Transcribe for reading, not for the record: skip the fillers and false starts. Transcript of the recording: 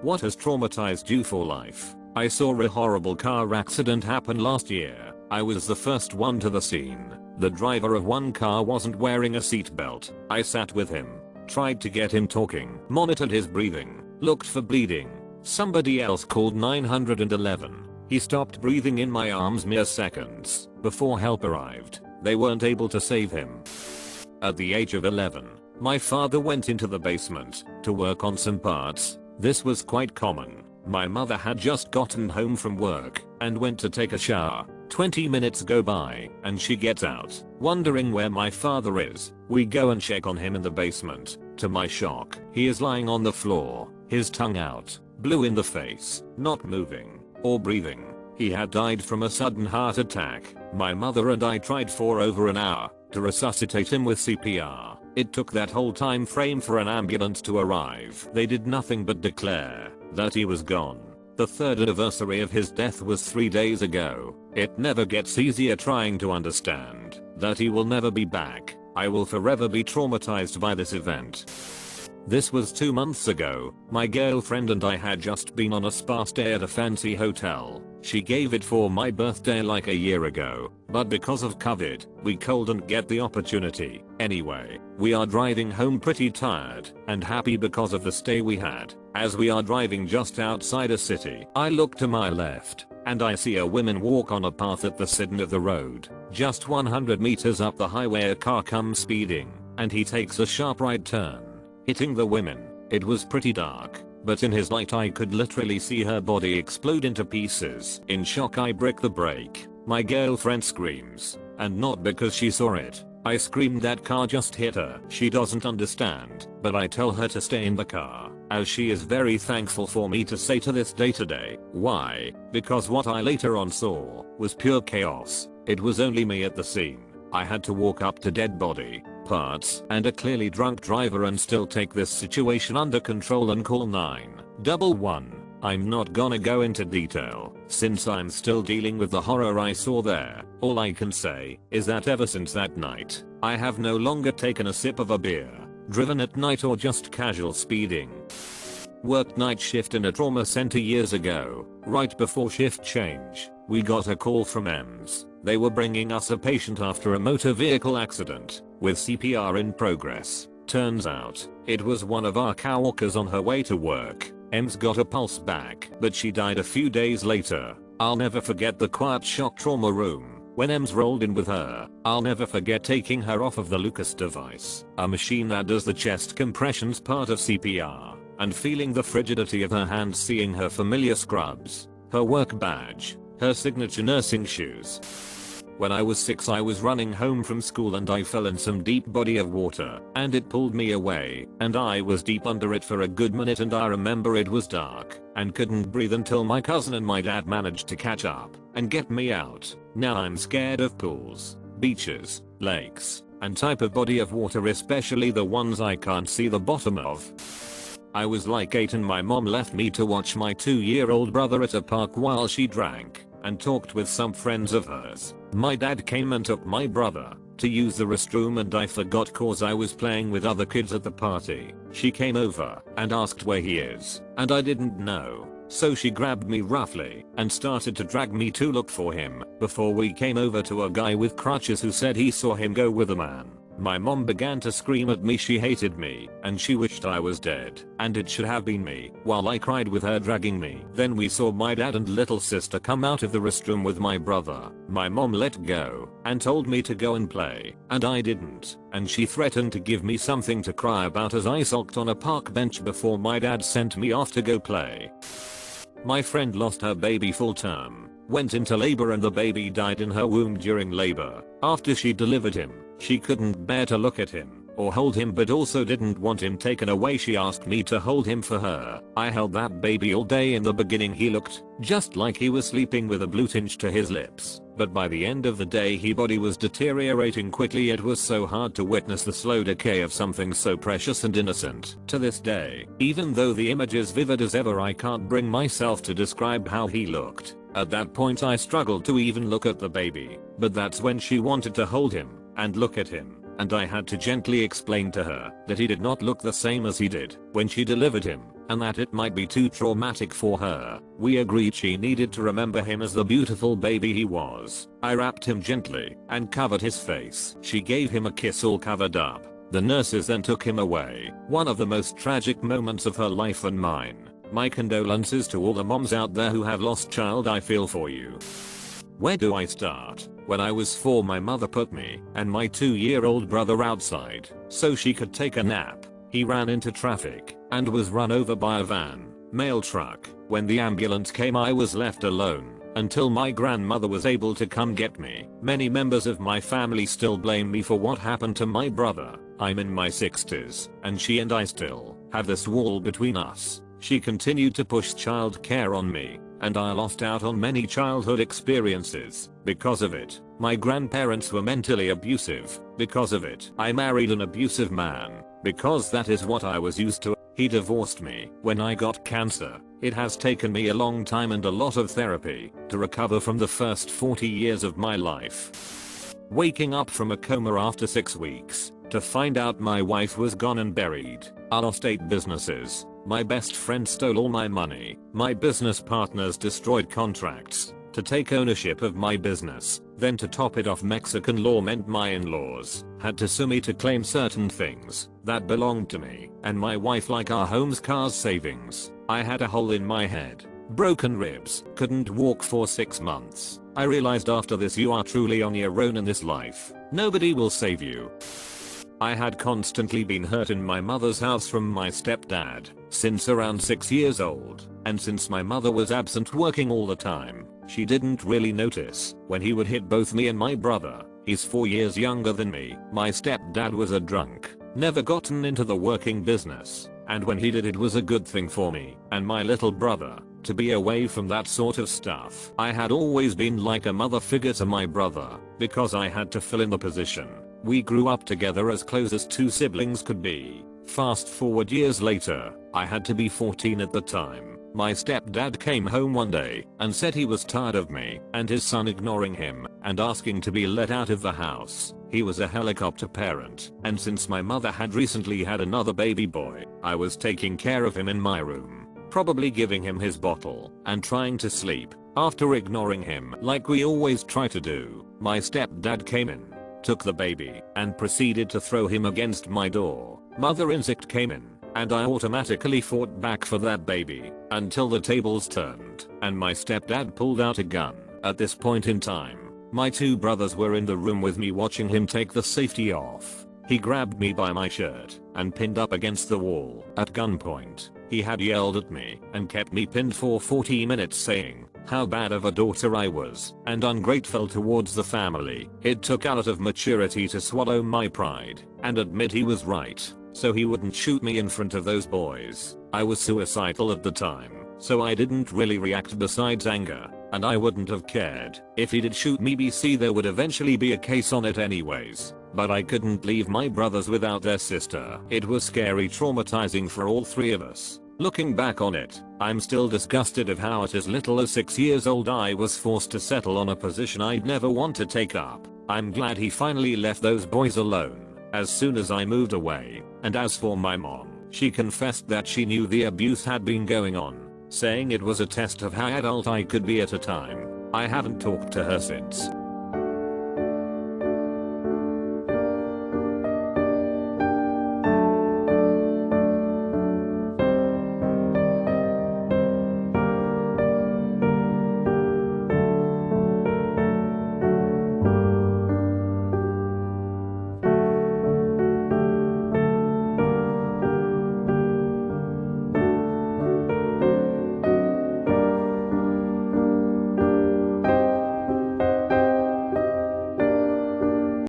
What has traumatized you for life? I saw a horrible car accident happen last year. I was the first one to the scene. The driver of one car wasn't wearing a seatbelt. I sat with him, tried to get him talking, monitored his breathing, looked for bleeding. Somebody else called 911. He stopped breathing in my arms mere seconds before help arrived. They weren't able to save him. At the age of 11, my father went into the basement to work on some parts. This was quite common. My mother had just gotten home from work and went to take a shower. 20 minutes go by and she gets out, wondering where my father is. We go and check on him in the basement. To my shock, he is lying on the floor, his tongue out, blue in the face, not moving or breathing. He had died from a sudden heart attack. My mother and I tried for over an hour to resuscitate him with CPR. It took that whole time frame for an ambulance to arrive. They did nothing but declare that he was gone. The third anniversary of his death was 3 days ago. It never gets easier trying to understand that he will never be back. I will forever be traumatized by this event. This was 2 months ago. My girlfriend and I had just been on a spa stay at a fancy hotel. She gave it for my birthday like a year ago, but because of COVID, we couldn't get the opportunity. Anyway, we are driving home pretty tired and happy because of the stay we had. As we are driving just outside a city, I look to my left and I see a woman walk on a path at the side of the road. Just 100 meters up the highway a car comes speeding and he takes a sharp right turn, hitting the woman. It was pretty dark, but in his light I could literally see her body explode into pieces. In shock I break the brake. My girlfriend screams, and not because she saw it. I screamed that car just hit her. She doesn't understand, but I tell her to stay in the car, as she is very thankful for me to say to this day today. Why? Because what I later on saw was pure chaos. It was only me at the scene. I had to walk up to dead body parts and a clearly drunk driver and still take this situation under control and call 911. I'm not gonna go into detail since I'm still dealing with the horror I saw there. All I can say is that ever since that night, I have no longer taken a sip of a beer, driven at night or just casual speeding. Worked night shift in a trauma center years ago. Right before shift change, we got a call from EMS. They were bringing us a patient after a motor vehicle accident with CPR in progress. Turns out, it was one of our coworkers on her way to work. EMS got a pulse back, but she died a few days later. I'll never forget the quiet shock trauma room when EMS rolled in with her. I'll never forget taking her off of the Lucas device, a machine that does the chest compressions part of CPR, and feeling the frigidity of her hands, seeing her familiar scrubs, her work badge, her signature nursing shoes. When I was 6 I was running home from school and I fell in some deep body of water and it pulled me away and I was deep under it for a good minute and I remember it was dark and couldn't breathe until my cousin and my dad managed to catch up and get me out. Now I'm scared of pools, beaches, lakes, and type of body of water, especially the ones I can't see the bottom of. I was like 8 and my mom left me to watch my 2-year-old brother at a park while she drank and talked with some friends of hers. My dad came and took my brother to use the restroom and I forgot cause I was playing with other kids at the party. She came over and asked where he is and I didn't know. So she grabbed me roughly and started to drag me to look for him before we came over to a guy with crutches who said he saw him go with a man. My mom began to scream at me. She hated me and she wished I was dead and it should have been me, while I cried with her dragging me. Then we saw my dad and little sister come out of the restroom with my brother. My mom let go and told me to go and play and I didn't, and she threatened to give me something to cry about as I sulked on a park bench before my dad sent me off to go play. My friend lost her baby full term, went into labor and the baby died in her womb during labor. After she delivered him, she couldn't bear to look at him or hold him but also didn't want him taken away. She asked me to hold him for her. I held that baby all day. In the beginning he looked just like he was sleeping with a blue tinge to his lips, but by the end of the day his body was deteriorating quickly. It was so hard to witness the slow decay of something so precious and innocent. To this day, even though the image is vivid as ever, I can't bring myself to describe how he looked. At that point I struggled to even look at the baby, but that's when she wanted to hold him and look at him, and I had to gently explain to her that he did not look the same as he did when she delivered him. and that it might be too traumatic for her. We agreed she needed to remember him as the beautiful baby he was. I wrapped him gently and covered his face. She gave him a kiss all covered up. The nurses then took him away. One of the most tragic moments of her life and mine. My condolences to all the moms out there who have lost child. I feel for you. Where do I start? When I was 4, my mother put me and my 2-year-old brother outside so she could take a nap. He ran into traffic and was run over by a van, mail truck. When the ambulance came, I was left alone until my grandmother was able to come get me. Many members of my family still blame me for what happened to my brother. I'm in my 60s and she and I still have this wall between us. She continued to push childcare on me, and I lost out on many childhood experiences. Because of it, my grandparents were mentally abusive. Because of it, I married an abusive man. Because that is what I was used to. He divorced me when I got cancer. It has taken me a long time and a lot of therapy to recover from the first 40 years of my life. Waking up from a coma after 6 weeks to find out my wife was gone and buried. I lost 8 businesses. My best friend stole all my money. My business partners destroyed contracts to take ownership of my business. Then to top it off, Mexican law meant my in-laws had to sue me to claim certain things that belonged to me and my wife, like our homes, cars, savings. I had a hole in my head, broken ribs, couldn't walk for 6 months. I realized after this, you are truly on your own in this life. Nobody will save you. I had constantly been hurt in my mother's house from my stepdad since around 6 years old, and since my mother was absent working all the time, she didn't really notice when he would hit both me and my brother. He's 4 years younger than me. My stepdad was a drunk, never gotten into the working business, and when he did, it was a good thing for me and my little brother to be away from that sort of stuff. I had always been like a mother figure to my brother because I had to fill in the position. We grew up together as close as 2 siblings could be. Fast forward years later, I had to be 14 at the time. My stepdad came home one day and said he was tired of me and his son ignoring him and asking to be let out of the house. He was a helicopter parent, and since my mother had recently had another baby boy, I was taking care of him in my room, probably giving him his bottle and trying to sleep. After ignoring him like we always try to do, my stepdad came in, took the baby, and proceeded to throw him against my door. Mother instinct came in, and I automatically fought back for that baby until the tables turned and my stepdad pulled out a gun. At this point in time, my 2 brothers were in the room with me watching him take the safety off. He grabbed me by my shirt and pinned up against the wall at gunpoint. He had yelled at me and kept me pinned for 40 minutes, saying how bad of a daughter I was and ungrateful towards the family. It took a lot of maturity to swallow my pride and admit he was right, so he wouldn't shoot me in front of those boys. I was suicidal at the time, so I didn't really react besides anger, and I wouldn't have cared if he did shoot me. BC there would eventually be a case on it anyways, but I couldn't leave my brothers without their sister. It was scary, traumatizing for all 3 of us. Looking back on it, I'm still disgusted of how at as little as 6 years old I was forced to settle on a position I'd never want to take up. I'm glad he finally left those boys alone as soon as I moved away. And as for my mom, she confessed that she knew the abuse had been going on, saying it was a test of how adult I could be at a time. I haven't talked to her since.